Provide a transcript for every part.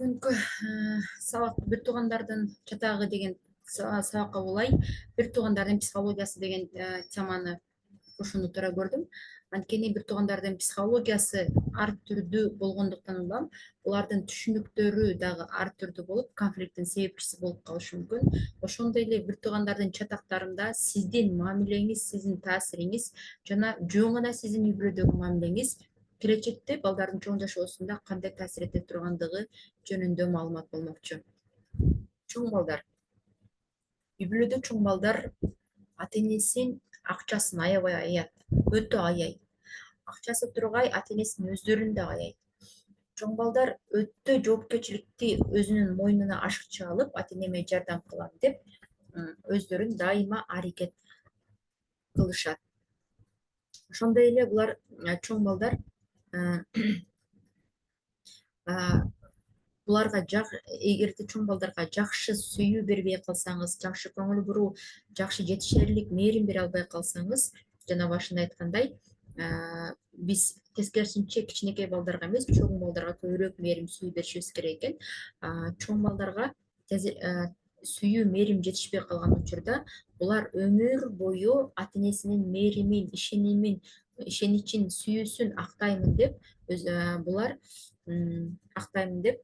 Бүгүнкү сабак бир туугандардын чатагы деген сабакка улай бир туугандардын психологиясы деген теманы ушуну көрдүм. Анткени бир туугандардын психологиясы ар түрдүү болгондуктан улам булардын түшүнүктөрү дагы ар түрдүү болуп, конфликттин себепчиси болуп калышы мүмкүн. Ошондой эле бир туугандардын чатактарында сиздин мамилеңиз, сиздин таасириңиз жана жөн гана сиздин үй бүлөдөгү мамилеңиз келечекте балдардын чоң жашоосунда кандай таасир эте тургандыгы жөнүндө маалымат болмокчу. Чоң балдар. Үй бүлөдө чоң балдар ата энесин акчасын аябай аят. Өтө аяйт. Акчасы тургай ата энесин өздөрүн да аяйт. Чоң балдар өтө жоопкерчиликти өзүнүн мойнуна ашыкча алып, ата энеме жардам кылам деп, өздөрүн дайыма аракет кылышат. Ошондой эле булар чоң балдар буларга эгерде чоң балдарга жакшы сүйүү бербей калсаңыз, жакшы көңүл буруу, жакшы жетишерлик мээрим бере албай калсаңыз, жана башында айткандай, биз тескерисинче кичинекей балдарга эмес, чоң балдарга көбүрөөк мээрим сүйүү беришибиз керек экен. Чоң балдарга сүйүү мээрим жетишпей калган учурда булар өмүр бою ата энесинин мээримин, ишеничин, сүйүүсүн актаймын деп, булар актаймын деп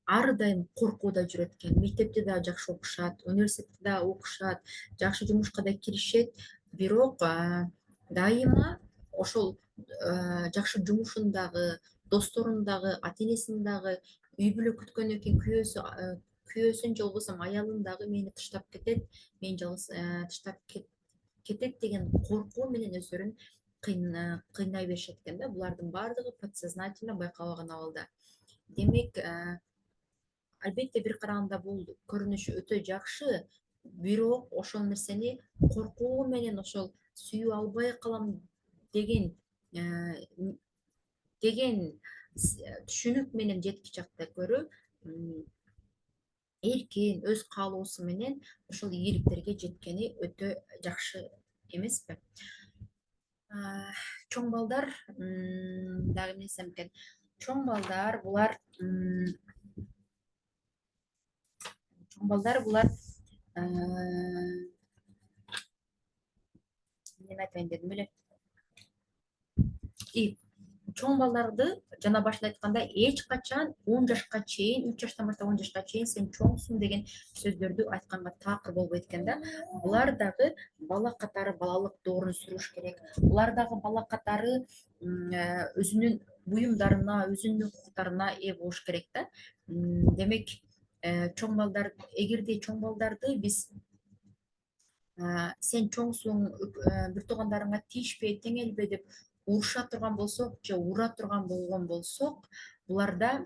ар дайым коркууда жүрөт экен. Мектепте да жакшы окушат, университетте да окушат, жакшы жумушка да киришет, бирок дайыма ошол жакшы жумушундагы, досторундагы, ата энесин дагы, үй бүлө күткөндөн кийин күйөөсүн же болбосо аялын дагы мени таштап кетет, мени жалгыз таштап кетет деген коркуу менен өздөрүн кыйнай беришет экен да. Булардын баардыгы подсознательно байкалган абалда. Демек, албетте бир караганда бул көрүнүш өтө жакшы, бирок ошол нерсени коркуу менен ошол сүйүү албай калам деген түшүнүк менен жеткичакта көрө эркин, өз каалоосу менен ошол ийгиликтерге жеткени өтө жакшы эмеспи? Чоң балдар дагы эмне десем экен? Чоң балдар булар эмнени айтайын дедим эле. Чоң балдарды жана башында айткандай эч качан 10 жашка чейин, 3 жаштан баштап 10 жашка чейин сен чоңсуң деген сөздөрдү айтканга такыр болбойт экен да. Булар дагы бала катары балалык доорун сүрүш керек. Булар дагы бала катары өзүнүн буюмдарына, өзүнүн укуктарына ээ болуш керек да. Демек, чоң балдар, эгерде чоң балдарды биз сен чоңсуң, бир туугандарыңа тийишпе, теңелбе деп уруша турган болсок же ура турган болгон болсок, буларда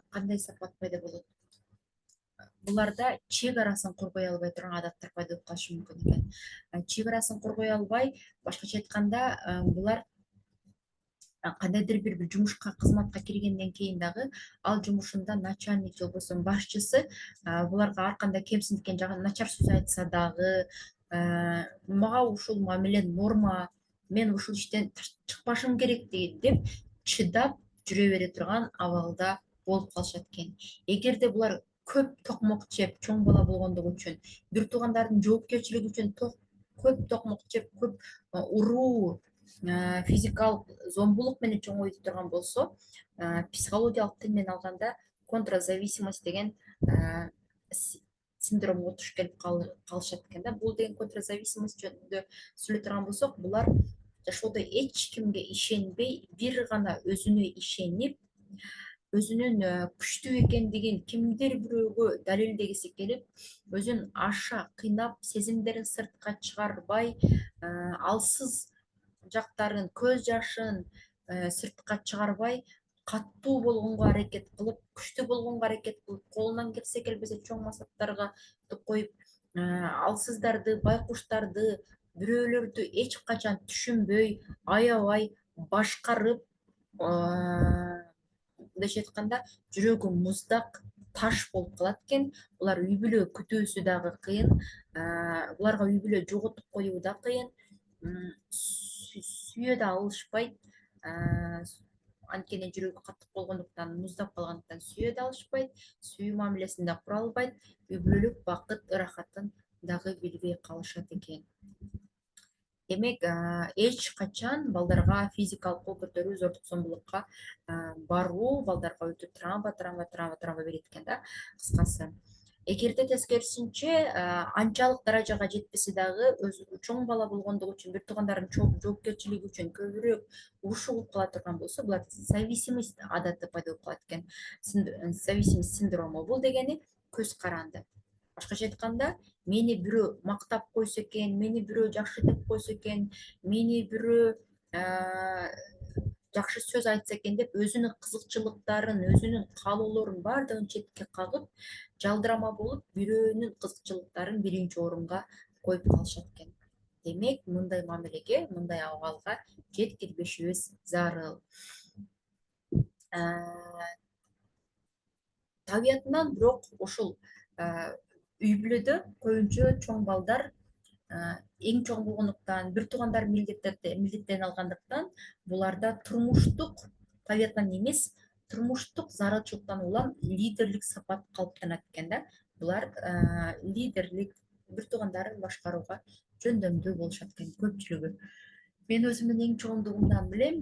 кандай сапат пайда болот? Буларда чек арасын коргой албай турган адаттар пайда болуп калышы мүмкүн экен. Чек арасын коргой албай, башкача айтканда, булар кандайдыр бир жумушка, кызматка киргенден кийин дагы ал жумушунда начальник же болбосо башчысы буларга ар кандай кемсинткен жагын начар сөз айтса дагы, мага ушул мамиле норма, мен ушул иштен чыкпашым керек деп чыдап жүрө бере турган абалда болуп калышат экен. Эгерде булар көп токмок жеп, чоң бала болгондугу үчүн, бир туугандардын жоопкерчилиги үчүн көп токмок жеп, көп уруу, физикалык зомбулук менен чоңойто турган болсо, психологиялык тил менен алганда контрзависимость деген синдромго туш келип калышат экен да. Бул деген контрзависимость жөнүндө сүйлөй турган болсок, булар жашоодо эч кимге ишенбей, бир гана өзүнө ишенип, өзүнүн күчтүү экендигин кимдир бирөөгө далилдегиси келип, өзүн аша кыйнап, сезимдерин сыртка чыгарбай, алсыз жактарын, көз жашын сыртка чыгарбай, катуу болгонго аракет кылып, күчтүү болгонго аракет кылып, колунан келсе келбесе чоң максаттарга коюп, алсыздарды, байкуштарды, бирөөлөрдү эч качан түшүнбөй, аябай башкарып, мындайча айтканда, жүрөгү муздак, таш болуп калат экен. Булар үй бүлө күтүүсү дагы кыйын, буларга үй бүлө жоготуп коюу да кыйын, сүйө да алышпайт, анткени жүрөгү катык болгондуктан, муздап калгандыктан сүйө да алышпайт, сүйүү мамилесин да кура албайт, үй бүлөлүк бакыт ырахатын дагы билбей калышат экен. Демек, эч качан балдарга физикалык кол көтөрүү, зордук зомбулукка баруу балдарга өтө травма берет экен да, кыскасы. Эгерде тескерисинче анчалык даражага жетпесе дагы, өзү чоң бала болгондугу үчүн, бир туугандардын жоопкерчилиги үчүн көбүрөөк уруш угуп кала турган болсо, булар зависимость адаты пайда болуп калат экен. Зависимость синдрому. Бул дегени көз каранды. Башкача айтканда, мени бирөө мактап койсо экен, мени бирөө жакшы деп койсо экен, мени бирөө жакшы сөз айтса экен деп өзүнүн кызыкчылыктарын, өзүнүн каалоолорун баардыгын четке кагып, жалдырама болуп, бирөөнүн кызыкчылыктарын биринчи орунга коюп калышат экен. Демек, мындай мамилеге, мындай абалга жеткирбешибиз зарыл. Табиятынан бирок ушул үй бүлөдө көбүнчө чоң балдар эң чоң болгондуктан, бир туугандар милдеттен алгандыктан, буларда турмуштук, табиятынан эмес, турмуштук зарылчылыктан улам лидерлик сапат калыптанат экен да. Булар лидерлик, бир туугандарын башкарууга жөндөмдүү болушат экен көпчүлүгү. Мен өзүмдүн эң чоңдугумдан билем,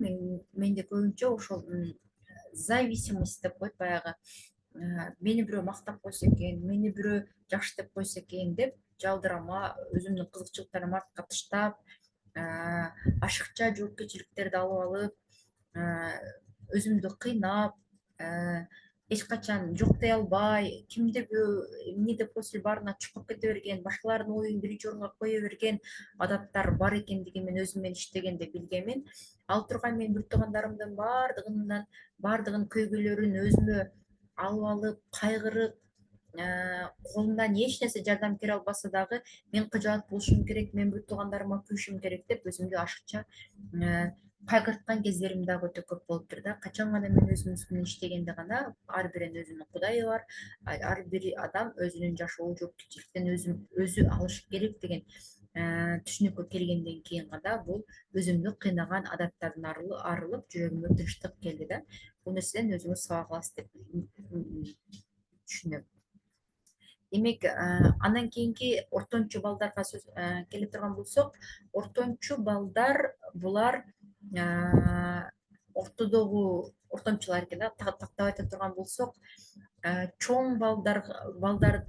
менде көбүнчө ошол зависимость деп коет, баягы мени бирөө мактап койсо экен, мени бирөө жакшы деп койсо экен деп жалдырама өзүмдүн кызыкчылыктарымды артка таштап, ашыкча жоопкерчиликтерди алып алып, өзүмдү кыйнап, эч качан жок дей албай, кимди бирөө эмне деп койсо баарына чукуп кете берген, башкалардын оюн биринчи орунга кое берген адаттар бар экендигин мен өзүм менен иштегенде билгенмин. Ал тургай мен бир туугандарымдын баардыгын көйгөйлөрүн өзүмө алып алып, кайгырып, колумдан эч нерсе жардам бере албаса дагы, мен кыжаат болушум керек, мен бир туугандарыма күйүшүм керек деп өзүмдү ашыкча кайгырткан кездерим дагы өтө көп болуптур да. Качан гана мен өзүмдүн үстүмөн иштегенде гана, ар биринин өзүнүн кудайы бар, ар бир адам өзүнүн жашоо жоопкерчиликтен өзү алышы керек деген түшүнүккө келгенден кийин гана бул өзүмдү кыйнаган адаттардан арылып, жүрөгүмө тынчтык келди да. Бул нерседен өзүңүз сабак аласыз деп түшүнөм. Демек, андан кийинки ортончу балдарга сөз келе турган болсок, ортончу балдар булар ортодогу ортомчулар экен да, тактап айта турган болсок, чоң балдардан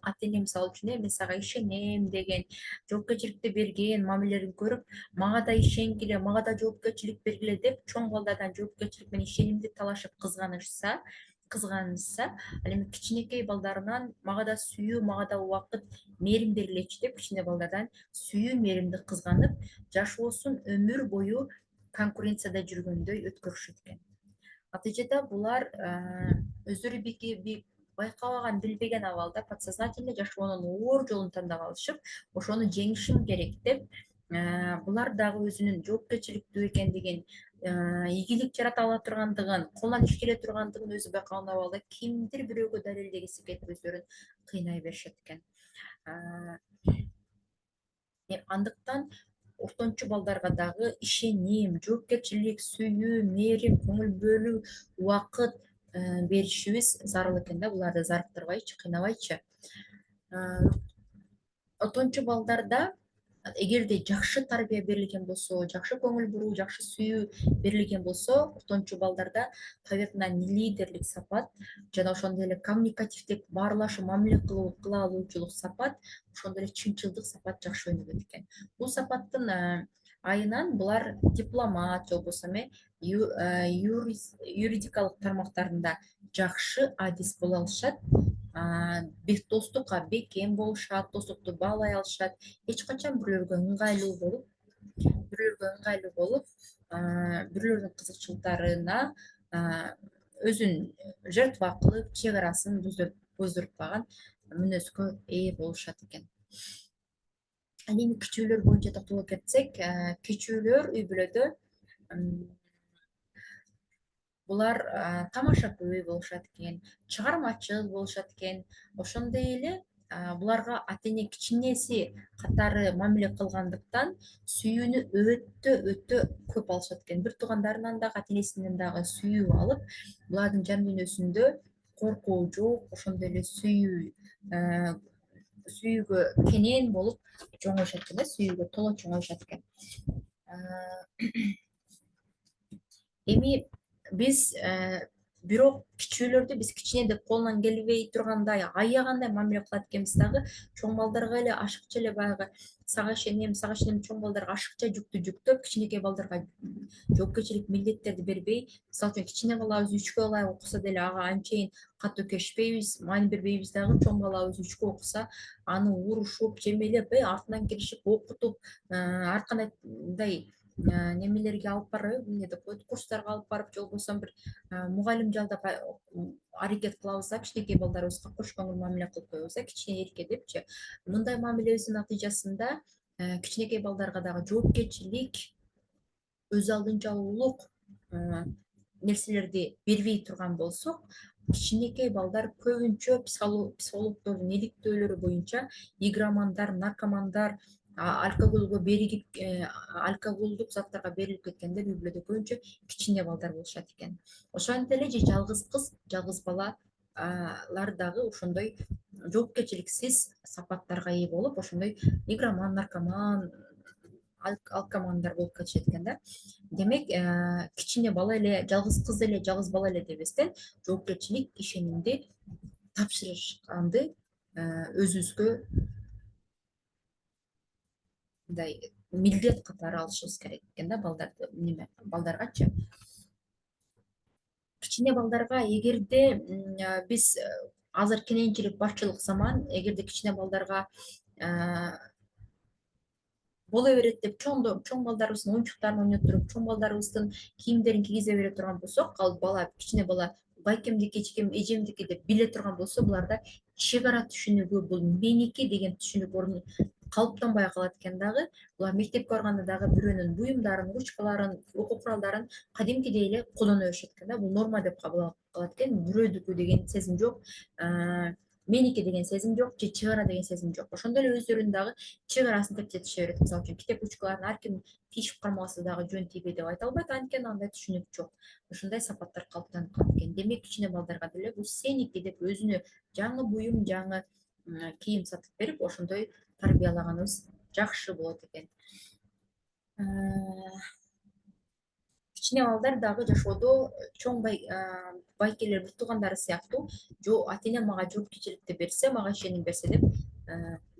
ата эне мисалы үчүн мен сага ишенем деген, жоопкерчиликти берген мамилелерин көрүп, мага да ишенгиле, мага да жоопкерчилик бергиле деп чоң балдардан жоопкерчилик менен ишенимди талашып кызганышса, ал эми кичинекей балдарынан мага да сүйүү, мага да убакыт, мээрим бергилечи деп кичине балдардан сүйүү, мээримди кызганып, жашоосун өмүр бою конкуренцияда жүргөндөй өткөрүшөт экен. Натыйжада булар өздөрү байкабаган, билбеген абалда подсознательно жашоонун оор жолун тандап алышып, ошону жеңишим керек деп, булар дагы өзүнүн жоопкерчиликтүү экендигин, ийгилик жарата ала тургандыгын, колунан иш келе тургандыгын өзү байкаган абалда кимдир бирөөгө далилдегиси келип өздөрүн кыйнай беришет экен. Андыктан ортончу балдарга дагы ишеним, жоопкерчилик, сүйүү, мээрим, көңүл бөлүү, убакыт беришибиз зарыл экен да. Буларды зарыктырбайчы, кыйнабайчы. Ортончу балдарда эгерде жакшы тарбия берилген болсо, жакшы көңүл буруу, жакшы сүйүү берилген болсо, ортончу балдарда табиятынан лидерлик сапат жана ошондой эле коммуникативдик, баарлашуу, мамиле кыла алуучулук сапат, ошондой эле чынчылдык сапат жакшы өнүгөт экен. Бул сапаттын айынан булар дипломат же болбосо юридикалык тармактарында жакшы адис боло алышат, достукка бекем болушат, достукту баалай алышат, эч качан бирөөлөргө ыңгайлуу болуп, бирөөлөрдүн кызыкчылыктарына өзүн жертва кылып, чек арасын боздуртпаган мүнөзгө ээ болушат экен. Ал эми кичүүлөр боюнча токтоло кетсек, кичүүлөр үй бүлөдө булар тамашакөй болушат экен, чыгармачыл болушат экен, ошондой эле буларга ата эне кичинеси катары мамиле кылгандыктан сүйүүнү өтө көп алышат экен. Бир туугандарынан дагы ата энесинен дагы сүйүү алып, булардын жан дүйнөсүндө коркуу жок, ошондой эле сүйүүгө кенен болуп чоңоюшат экен да, сүйүүгө толо чоңоюшат экен. Эми биз бирок кичүүлөрдү биз кичине деп колунан келбей тургандай аягандай мамиле кылат экенбиз дагы, чоң балдарга эле ашыкча эле баягы сага ишенем чоң балдарга ашыкча жүктү жүктөп, кичинекей балдарга жоопкерчилик милдеттерди бербей, мисалы үчүн кичине балабыз 3кө ылайык окуса деле ага анчейин катуу кешпейбиз, маани бербейбиз дагы. Чоң балабыз 3кө окуса, аны урушуп, жемелеп, артынан киришип окутуп, ар кандай немелерге алып барып, эмне деп коет, курстарга алып барып, же болбосо бир мугалим жалдап аракет кылабыз да, кичинекей балдарыбызга кош көңүл мамиле кылып коебуз да, кичине эрке депчи. Мындай мамилебиздин натыйжасында кичинекей балдарга дагы жоопкерчилик, өз алдынча улук нерселерди бербей турган болсок, кичинекей балдар көбүнчө психологдордун иликтөөлөрү боюнча игромандар, наркомандар, алкоголго беригип, алкоголдук заттарга берилип кеткендер үй бүлөдө көбүнчө кичине балдар болушат экен. Ошентип эле же жалгыз кыз, жалгыз балалар дагы ошондой жоопкерчиликсиз сапаттарга ээ болуп, ошондой игроман, наркоман, алкомандар болуп кетишет экен да. Демек, кичине бала эле, жалгыз кыз эле, жалгыз бала эле дебестен, жоопкерчилик, ишенимди тапшырышканды өзүбүзгө мындай милдет катары алышыбыз керек экен да, балдаргачы. Кичине балдарга эгерде биз азыр кененчилик барчылык заман, эгерде кичине балдарга боло берет деп чоң балдарыбыздын оюнчуктарын ойноттуруп, чоң балдарыбыздын кийимдерин кийгизе бере турган болсок, ал бала, кичине бала байкемдики, эжемдики деп биле турган болсо, буларда чек ара түшүнүгү, бул меники деген түшүнүк орун калыптанбай калат экен дагы. Булар мектепке барганда дагы бирөөнүн буюмдарын, ручкаларын, окуу куралдарын кадимкидей эле колдоно беришет экен да. Бул норма деп кабыл кылат экен. Бирөөдүкү деген сезим жок, меники деген сезим жок, же чек ара деген сезим жок. Ошондой эле өздөрүнүн дагы чек арасын тепчетише берет. Мисалы үчүн китеп ручкаларын ар ким тийишип кармаса дагы жөн тийбейт деп айта албайт, анткени андай түшүнүк жок. Ушундай сапаттар калыптанып калат экен. Демек, кичине балдарга деле бул сеники деп өзүнө жаңы буюм, жаңы кийим сатып берип, ошондой тарбиялаганыбыз жакшы болот экен. Кичине балдар дагы жашоодо чоң байкелер, бир туугандары сыяктуу, ата энем мага жоопкерчиликти берсе, мага ишеним берсе деп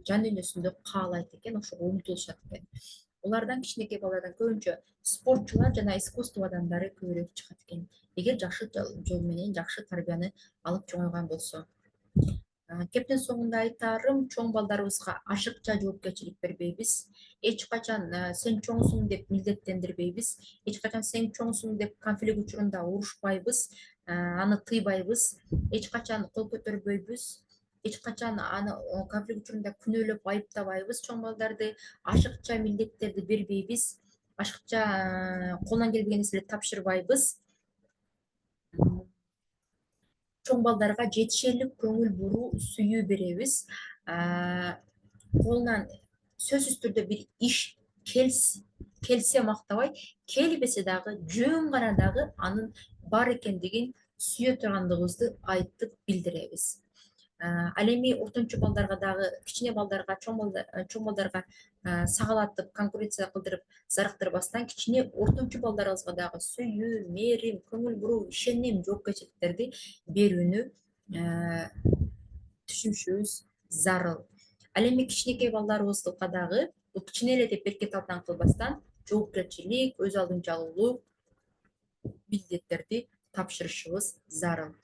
жан дүйнөсүндө каалайт экен, ошого умтулушат экен. Булардан, кичинекей балдардан көбүнчө спортчулар жана искусство адамдары көбүрөөк чыгат экен, эгер жакшы жол менен жакшы тарбияны алып чоңойгон болсо. Кептин соңунда айтарым, чоң балдарыбызга ашыкча жоопкерчилик бербейбиз. Эч качан сен чоңсуң деп милдеттендирбейбиз. Эч качан сен чоңсуң деп конфликт учурунда урушпайбыз, аны тыйбайбыз. Эч качан кол көтөрбөйбүз. Эч качан аны конфликт учурунда күнөөлөп айыптабайбыз чоң балдарды. Ашыкча милдеттерди бербейбиз. Ашыкча колунан келбеген нерселерди тапшырбайбыз. Чоң балдарга жетишерлик көңүл буруу, сүйүү беребиз. Колунан сөзсүз түрдө бир иш келсе мактабай, келбесе дагы, жөн гана дагы анын бар экендигин, сүйө тургандыгыбызды айтып билдиребиз. Ал эми ортончу балдарга дагы, кичине балдарга, чоң балдарга сагалатып, конкуренция кылдырып зарыктырбастан, кичине ортончу балдарыбызга дагы сүйүү, мээрим, көңүл буруу, ишеним, жоопкерчиликтерди берүүнү түшүнүшүбүз зарыл. Ал эми кичинекей балдарыбызга дагы бул кичине эле деп берке-талтан кылбастан, жоопкерчилик, өз алдынчалуулук милдеттерди тапшырышыбыз зарыл.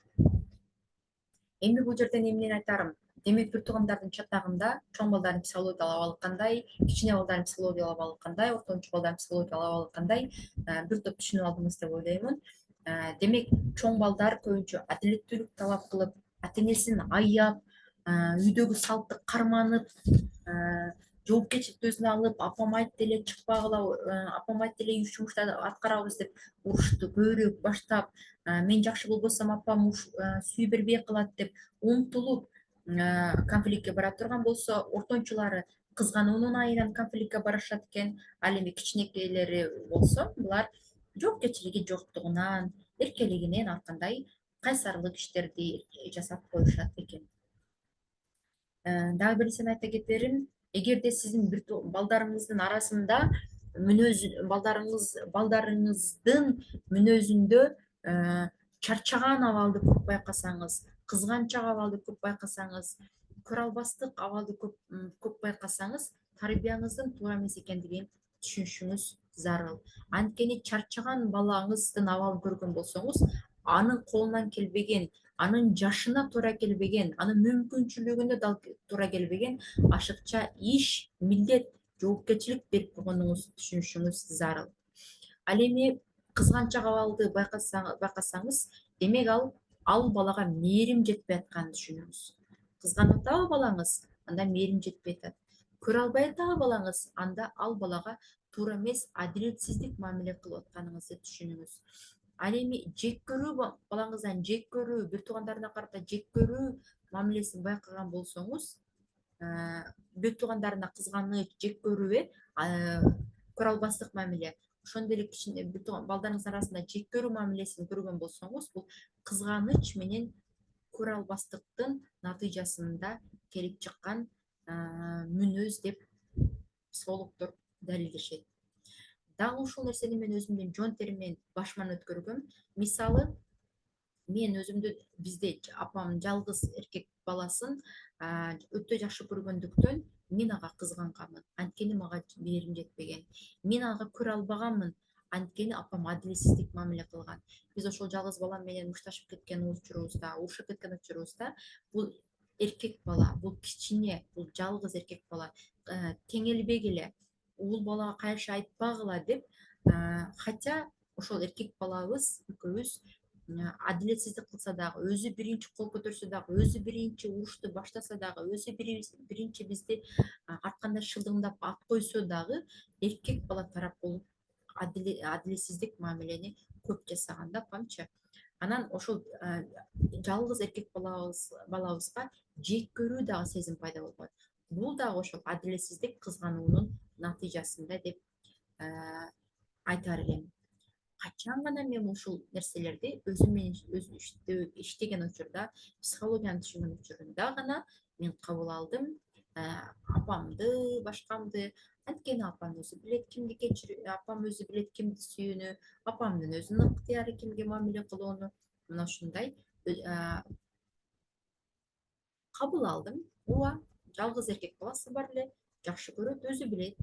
Эми бул жерден эмнени айтарым? Демек, бир туугандардын чатагында чоң балдардын психологиялык абалы кандай, кичине балдардын психологиялык абалы кандай, ортончу балдардын психологиялык абалы кандай, бир топ түшүнүп алдыңыз деп ойлоймун. Демек, чоң балдар көбүнчө адилеттүүлүк талап кылып, ата энесин аяп, үйдөгү салтты карманып, жоопкерчиликти өзүнө алып, апам айтты эле чыкпагыла, апам айтты эле үй жумуштарды аткарабыз деп урушту көбүрөөк баштап, мен жакшы болбосом апам сүйүү бербей калат деп умтулуп, конфликтке бара турган болсо, ортончулары кызгануунун айынан конфликтке барышат экен. Ал эми кичинекейлери болсо, булар жоопкерчилиги жоктугунан, эркелигинен ар кандай кайсарлык иштерди жасап коюшат экен. Дагы бир нерсени айта кетерим, эгерде сиздин балдарыңыздын арасында балдарыңыздын мүнөзүндө чарчаган абалды көп байкасаңыз, кызганчак абалды көп байкасаңыз, көрө албастык абалды көп байкасаңыз, тарбияңыздын туура эмес экендигин түшүнүшүңүз зарыл. Анткени чарчаган балаңыздын абалын көргөн болсоңуз, анын колунан келбеген, анын жашына туура келбеген, анын мүмкүнчүлүгүнө да туура келбеген ашыкча иш, милдет, жоопкерчилик берип койгонуңузду түшүнүшүңүз зарыл. Ал эми кызганчак абалды байкасаңыз, демек ал балага мээрим жетпей атканын түшүнүңүз. Кызганып атабы балаңыз, анда мээрим жетпей атат. Көрө албай атабы балаңыз, анда ал балага туура эмес, адилетсиздик мамиле кылып атканыңызды түшүнүңүз. Ал эми жек көрүү, балаңыздан жек көрүү, бир туугандарына карата жек көрүү мамилесин байкаган болсоңуз, бир туугандарына кызганыч, жек көрүү, көрө албастык мамиле, ошондой эле кичине балдарыңыздын арасында жек көрүү мамилесин көргөн болсоңуз, бул кызганыч менен көрө албастыктын натыйжасында келип чыккан мүнөз деп психологдор далилдешет. Дагы ушул нерсени мен өзүмдүн жон теримден башыман өткөргөм. Мисалы, мен өзүмдү бизде апам жалгыз эркек баласын өтө жакшы көргөндүктөн мен ага кызганганмын. Анткени мага мээрим жетпеген. Мен ага көрө албаганмын. Анткени апам адилетсиздик мамиле кылган. Биз ошол жалгыз балам менен мушташып кеткен учурубузда, урушуп кеткен учурубузда, бул эркек бала, бул кичине, бул жалгыз эркек бала теңелбек эле, ул балага кайшы айтпагыла деп, хотя ошол эркек балабыз экөөбүз адилетсиздик кылса дагы, өзү биринчи кол көтөрсө дагы, өзү биринчи урушту баштаса дагы, өзү биринчи бизди ар кандай шылдыңдап ат койсо дагы, эркек бала тарап болуп адилетсиздик мамилени көп жасаган да апамчы. Анан ошол жалгыз эркек балабызга жек көрүү дагы сезим пайда болот. Бул дагы ошол адилетсиздик, кызгануунун натыйжасында деп айтар элем. Качан гана мен ушул нерселерди өзүм менен иштеген учурда, психологияны түшүнгөн учурунда гана мен кабыл алдым. Апамды, башкамды, анткени апам өзү билет кимди кечирүү, апам өзү билет кимди сүйүүнү, апамдын өзүнүн ыктыяры кимге мамиле кылууну. Мына ушундай кабыл алдым. Ооба, жалгыз эркек баласы бар эле, жакшы көрөт, өзү билет.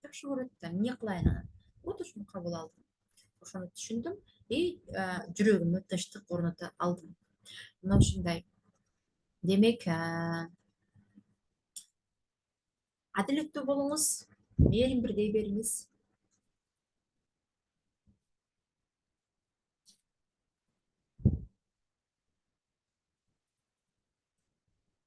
Жакшы көрөт да, эмне кылайын анан? Вот ушуну кабыл алдым. Ошону түшүндүм жүрөгүмө тынчтык орното алдым. Мына ушундай. Демек, адилеттүү болуңуз, мээрим бирдей бериңиз,